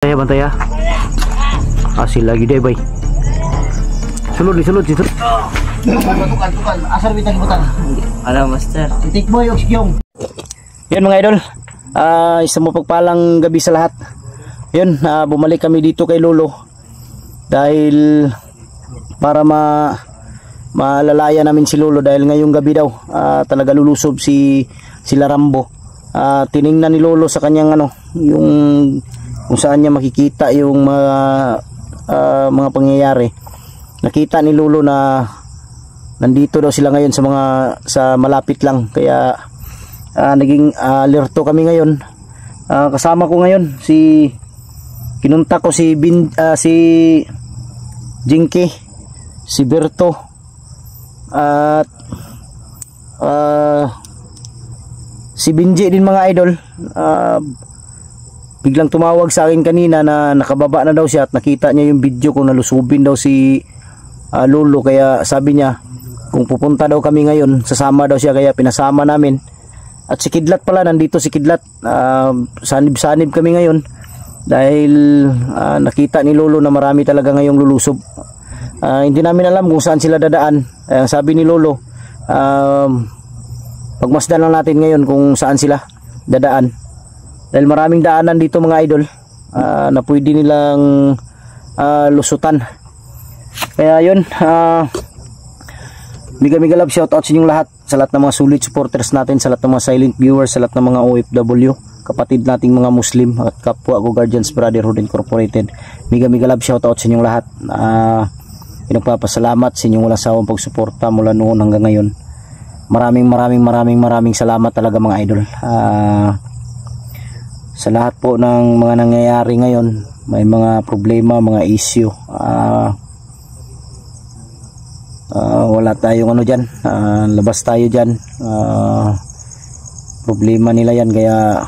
Bantaya, bantaya. Asil lagi deh, bay. Sulod. Tukal. Asar bitang butang. Ano, master? Titik boy, oksyong. Yun mga idol, isang mapagpalang gabi sa lahat. Yun, bumalik kami dito kay Lolo dahil para malalaya namin si Lolo dahil ngayong gabi daw talaga lulusob sila Rambo. Tiningnan ni Lolo sa kanyang yung kung saan niya makikita yung mga pangyayari. Nakita ni Lolo na nandito daw sila ngayon sa malapit lang, kaya naging alerto kami ngayon. Kasama ko ngayon kinunta ko si Jinky, si Berto at si Binji din mga idol. Biglang tumawag sa akin kanina na nakababa na daw siya at nakita niya yung video kung nalusubin daw si Lolo, kaya sabi niya kung pupunta daw kami ngayon sasama daw siya, kaya pinasama namin. At si Kidlat pala, nandito si Kidlat. Sanib-sanib kami ngayon dahil nakita ni Lolo na marami talaga ngayong lulusob. Hindi namin alam kung saan sila dadaan. Sabi ni Lolo, pagmasdan lang natin ngayon kung saan sila dadaan. Dahil maraming daanan dito mga idol na pwede nilang lusutan. Kaya yun, mega love shoutout sa inyong lahat, sa lahat ng mga sulit supporters natin, sa lahat ng mga silent viewers, sa lahat ng mga OFW, kapatid nating mga Muslim at kapwa ko Guardians Brotherhood Incorporated. Mega love shoutout sa inyong lahat. Pinagpapasalamat sa inyong walang sawang pagsuporta mula noon hanggang ngayon. Maraming salamat talaga mga idol. Sa lahat po ng mga nangyayari ngayon, may mga problema, mga issue, wala tayong dyan, labas tayo dyan, problema nila yan, kaya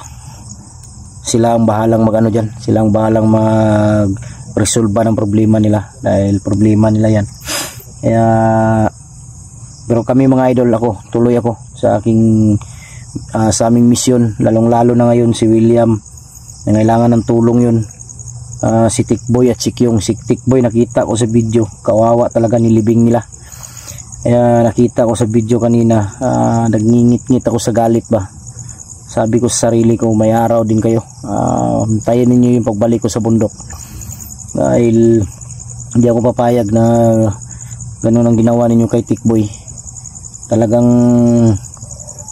sila ang bahalang dyan, sila ang bahalang mag-resolve ng problema nila, dahil problema nila yan. Kaya pero kami mga idol, tuloy ako sa sa aming misyon, lalong lalo na ngayon si William, nangailangan ng tulong yun. Si Tikboy at si Kyong. Si Tikboy nakita ko sa video, kawawa talaga, nilibing nila. Kaya nakita ko sa video kanina, nagngingit-ngit ako sa galit ba. Sabi ko sa sarili ko, may araw din kayo, hintayin ninyo yung pagbalik ko sa bundok, dahil hindi ako papayag na ganun ang ginawa ninyo kay Tikboy. Talagang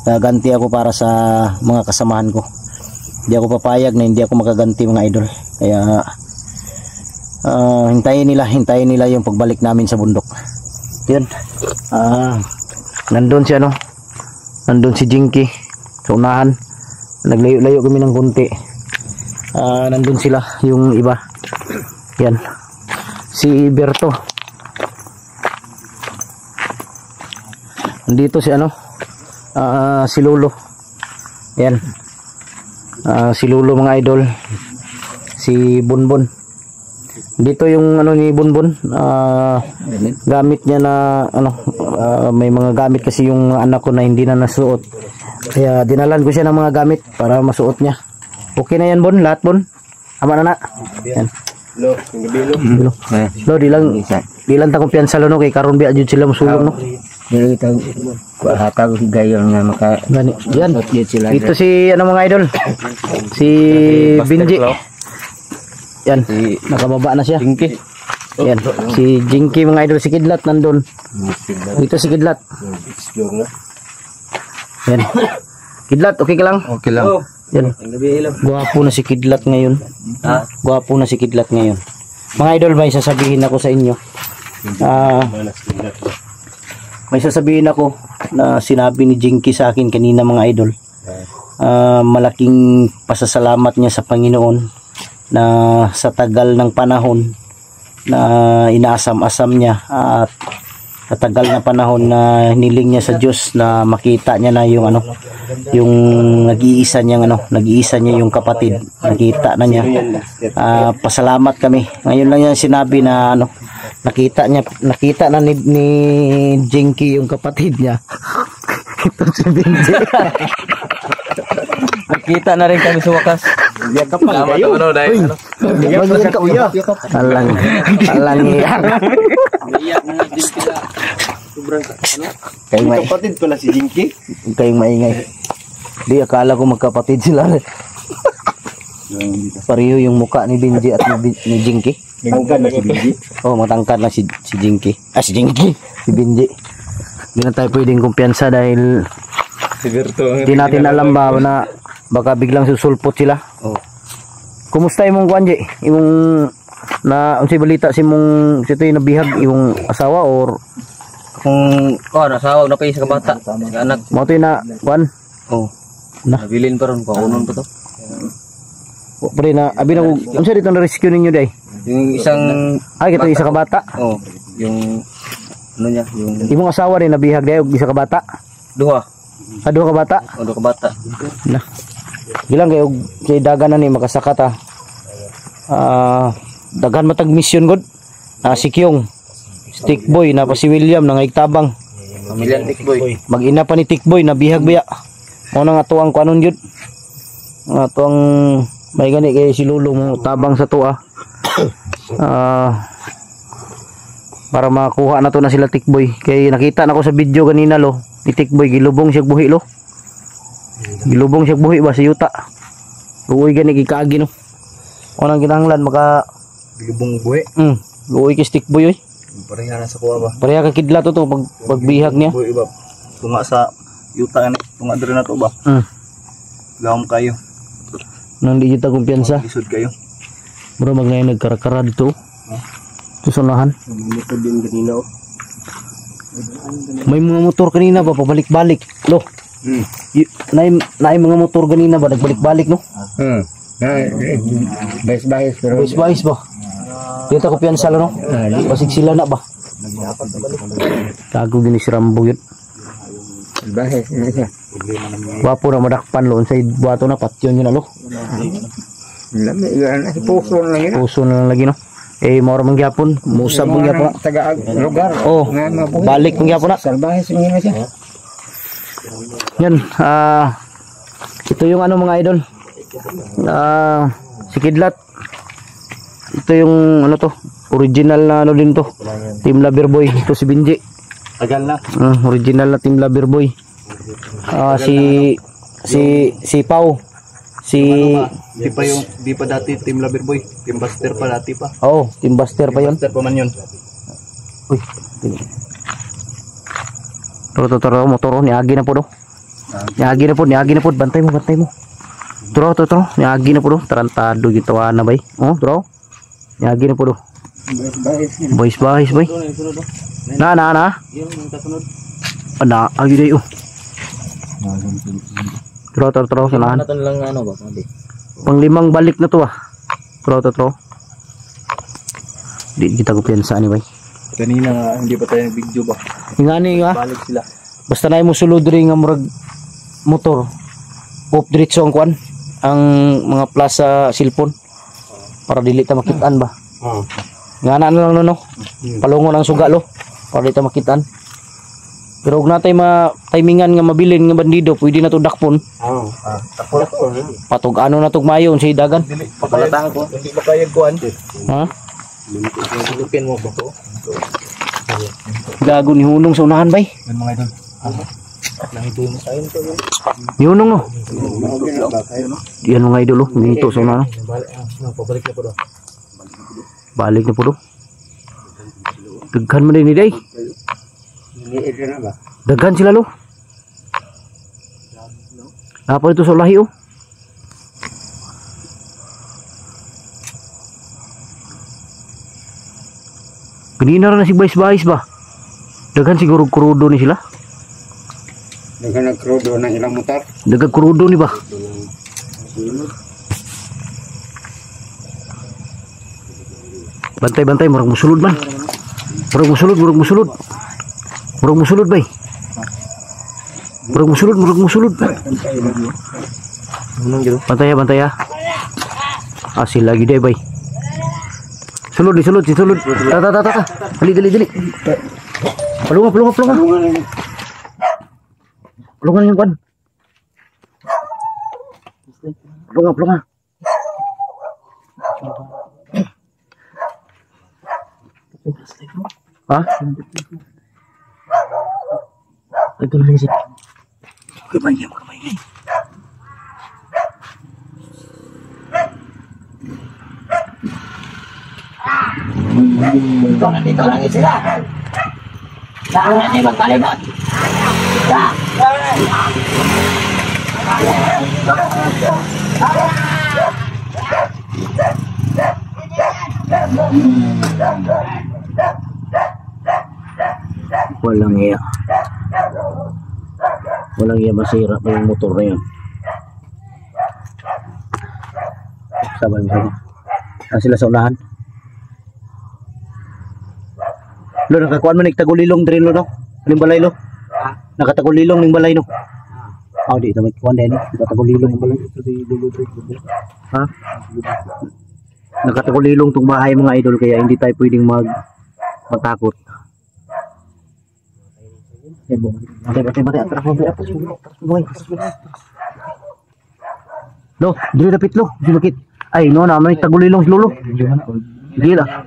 gaganti ako para sa mga kasamahan ko. Hindi ako papayag na hindi ako makaganti mga idol. Kaya hintayin nila yung pagbalik namin sa bundok. Yun, nandun si Jinky sa unahan. Naglayo-layo kami ng konti. Nandun sila yung iba. Yan, si Berto. Nandito si Lolo. Yan, si Lolo mga idol. Si Bonbon. Dito yung ni Bonbon, gamit niya na may mga gamit kasi yung anak ko na hindi na nasuot, kaya dinalan ko siya ng mga gamit para masuot niya. Okay na yan Bon, lahat Bon, ama na. Yan Lo, di lang ta kumpiyansa lo kay karon biya jud sila musulong Dili tag hatag gayon nga maka gani. Yan. Ito si mga idol. Si Binji. Yan, nakababa na siya. Jinky. Yan, si Jinky mga idol. Si Kidlat nandun. Ito si Kidlat. Yan. Kidlat, okay ka lang? Okay lang. Yan. Guwapo na si Kidlat ngayon. Guwapo na si Kidlat ngayon. Mga idol, may sasabihin ako sa inyo. May sasabihin ako na sinabi ni Jinky sa akin kanina mga idol. Malaking pasasalamat niya sa Panginoon na sa tagal ng panahon na inaasam-asam niya at sa tagal na panahon na hiniling niya sa Diyos na makita niya na yung yung nag-iisa niya yung kapatid, nakita na niya. Pasalamat kami. Ngayon lang niya sinabi na nakita na ni Jinky yung kapatid niya. Ito si Binji. Nagkita na rin kami sa wakas. Yakap pa kayo. Magiging ka uya. Alang iyan. Iyak na din sila. Sobrang Kayong may Kapatid pala si Jinky. kayong maingay. Di akala ko magkapatid sila. Pareho yung muka ni Benji at ni Jinky. Nagangkan na si Jinky. Oh, matangkad na si Jinky. Si Jinky. Si Benji. Hindi na tayo pwedeng kumpiyansa dahil di natin alam ba na baka biglang susulpot sila. Oh. Kumusta imong kuanji? Imong na unsay balita si mong sitoy nabihag imong asawa or kung nasawag na pa yung sa kabata. Sa anak. mo to na kuan? Oh. Na. Nabilin pa ron. Paunon pa to. Pre na abi na unsa dito na rescue ninyo day? Yung isang Ay kito isa ka bata. oh, yung ano niya, yung Imong asawa rin nabihag day og isa ka bata. duha. Ado ka bata. O duha ka bata. Na. Gilang kayo kay dagan na ni makasakat ha. Daghan matag mission god. Si Kyong, Stick Boy na pa si William nang igtabang. Pamilya Tikboy. Mag-ina pa ni Tick Boy na bihag biya. Mo nang atuang kuanon gyud. Atuang may gani kay si Lolo mo tabang sa tuwa. Para makuha na to na sila Tick Boy. Kay nakita na ko sa video kanina lo, ni Tick Boy gilubong siya buhi lo. Gilubong siya buhi ba sa yuta. Uy gani gikaagi no. Unang kinahanglan maka Bilubong buhi. Uy kay Stick Boy oy. Pareha na sa kuha ba? Pareha ka kidlat to pagbihag niya. Buhi ba? Tunga sa yuta ni. Tunga diri na to ba? Gawam kayo. Nang di kita kumpiyansa. Isod kayo. Bro magnayon nagkarakara dito. Susunahan. Lumutod din kanina oh. May mga motor kanina ba pabalik-balik. Lo. Naay mga motor kanina ba nagbalik-balik no? Bahis pero Bahis ba? Dito ko piyansa no? Basig sila na ba? Tago gini si Rambo yun. bahis na siya. Wapo na madakpan lo sa buhato na patyon yun na lo. Lami yan si puso na lang yun. Puso na lang lagi no. Mora man gyapon, musab man gyapon. Taga lugar. Oh, balik man gyapon na. Salbahis na siya. Yan, ito yung ano mga idol. Si Kidlat. Ito yung ano to, original na ano din to. Team Loverboy, ito si Benji. Tagal na. Original na Team Loverboy. Si Pau. Di pa dati Team Loverboy. Team Buster pa dati pa. Oh, Team Buster pa yun. Buster pa man yun. Uy. Toro, motor niagi na po do. Niagi na po, bantay mo. Toro, niagi na po do. Tarantado gitawa na bay. Oh, toro. Niagi na po do. Bahis bay. Na. Agi day oh. Toro, sanahan. Naton lang ano ba, sabi. Panglimang balik na to ah. Toro. Di kita ko piyansa ni bay. Kanina nga, hindi pa tayo nag-video ba? Ingani nga. Balik sila. Basta na mo sulod rin nga murag motor. Off diretso ang kuan. Ang mga plus sa cellphone. Para dili ta makitaan ba. Ngana na lang no. Palungon ang suga lo. Para dili ta makitaan. Pero ug natay timingan nga mabilin nga bandido, pwede na to dakpon. Takpo na to. Patog ano na tog mayon sa dagan. Papalatang ko. Hindi pa kaya kuhan. Ha? Lupin mo ba to? Gago ni hunong sa unahan bay. Yan mga idol. Nangito mo sa to. Ni hunong no. Diyan mga idol oh, dito sa unahan. Pabalik na po do. Balik na po do. Daghan man din ni day. Daghan sila lo. Apa itu solahi oh. Kanina na si bahis ba? Daghan siguro kurudo ni sila. Dagan nagkrudo ng ilang motor. Daghan kurudo ni ba? Bantay, murag musulod man. Murag musulod bay. Murag musulod. Bantay ya. Asil lagi deh bay. Sulud. Ta. Dali. Pelungan. Pelungan yang kuan. Plunga, plunga. Ha? Ito na siya. Kamay niya. Dito lang sila. Saan natin magkalimot? Walang iya. Walang iya, masira pa yung motor na yun. Sabay mo. Sila sa unahan. Lo, nakakuan mo nagtagulilong drin lo, no? Aling balay lo? Nakatagulilong ng balay no? Oh, di ito may kuan din. Nakatagulilong ng balay. Ha? Nakatagulilong tong bahay mga idol, kaya hindi tayo pwedeng matakot. Batay. Lo, dili dapit lo. Dili ay, no, naman tagulilong si lolo. Dili lah.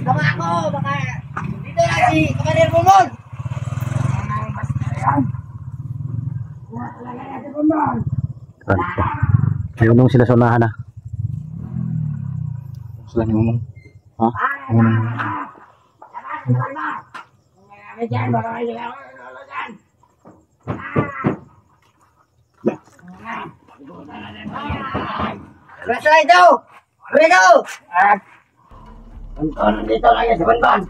Sama ako, baka dito na si Kamanir Bumon. Ayun nung sila sa unahan na. Sila ni Umong. Ha? Rasa ito! Rito! Nandito lang yan sa Banban.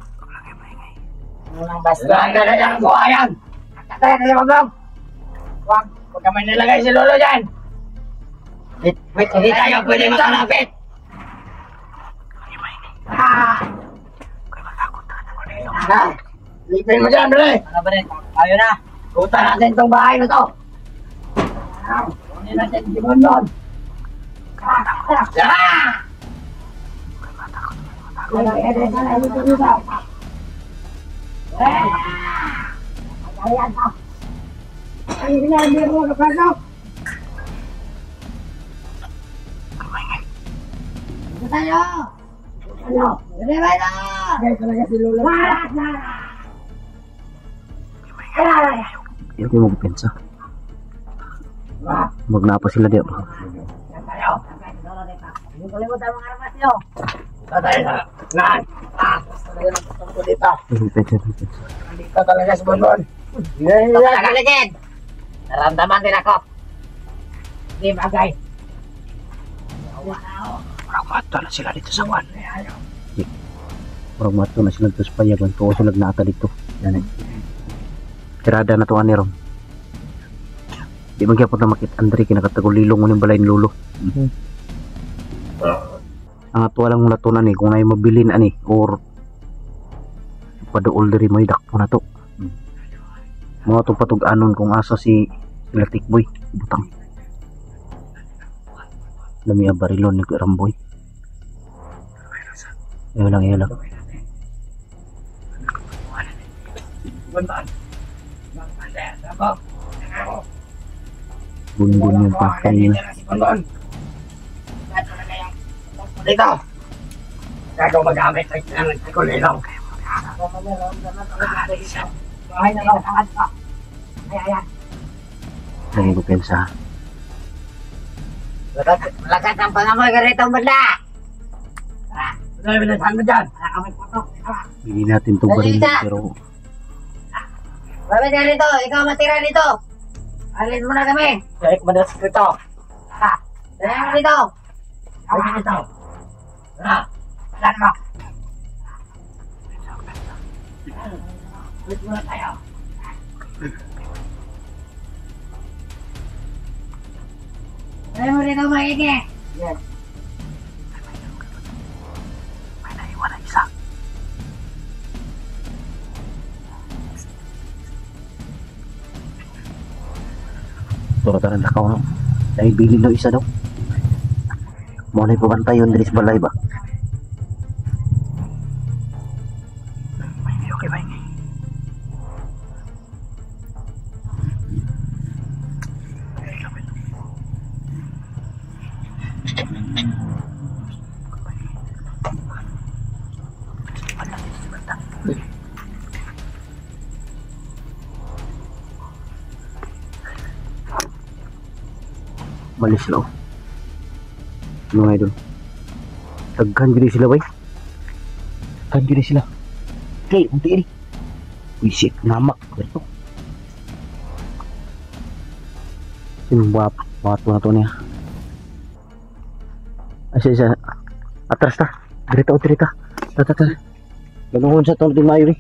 Basta na lang ang buhayan. Nakataya na yung maglong. Huwag ka may nilagay si Lolo dyan. Wait, hindi tayo pwede makalapit. Lipin mo dyan, bali. Ano ba rin? Ayaw na. Kuta natin itong bahay na to. Kunin natin si Banban. Hindi mo pensa. Magnapa sila dia. Hindi ko limutan mga armas nyo. Tatay na. Naan. Talaga ng dito. Dito talaga sa Bonbon. Dito talaga ligid. Naramdaman din ako. Hindi bagay. Parang mato na sila dito sa wan. Parang mato na sila dito sa payagan. Tuwa sila nata dito. Yan eh. Tirada na tuwan ni Rom. Di magyapot na makit Andre kinakatagulilong mo ng balay ni Lolo. Ang ato lang mula to na ni kung na mabilin ani or paduol diri may dakpo na to. Mga to patug-anon kung asa si Latik Boy butang. Lami barilon ni Ramboy. Ayo lang. Bun-bun yung pakay niya. Dito. Gago magamit ng kulilong. Bahay na lang. Ayan. Lagi ko pensa. Lakat ang pangamoy ka rito, banda. Ano yung binasahan mo dyan? Bili natin itong baril pero Babi ka rito, ikaw matira dito. Alis mo na kami. Balik mo na sa rito. Dali mo rito. Balik mo rito. Dali mo. Balik mo na tayo. Dali mo rito, maigi. Yes. may naiwan na isa. Turata ng lakaw no. Dahil bilin daw isa daw. Muna yung pabantay yun dito sa balay ba? Malis sila oh. Mga idol. Taghan gini sila bay. Taghan gini sila. Okay, unti ini. Wisik namak ito. Sinumbap bato na to niya. Asya atras ta. Dirita o dirita. Tata. Lanuhon sa tong di mayo ni.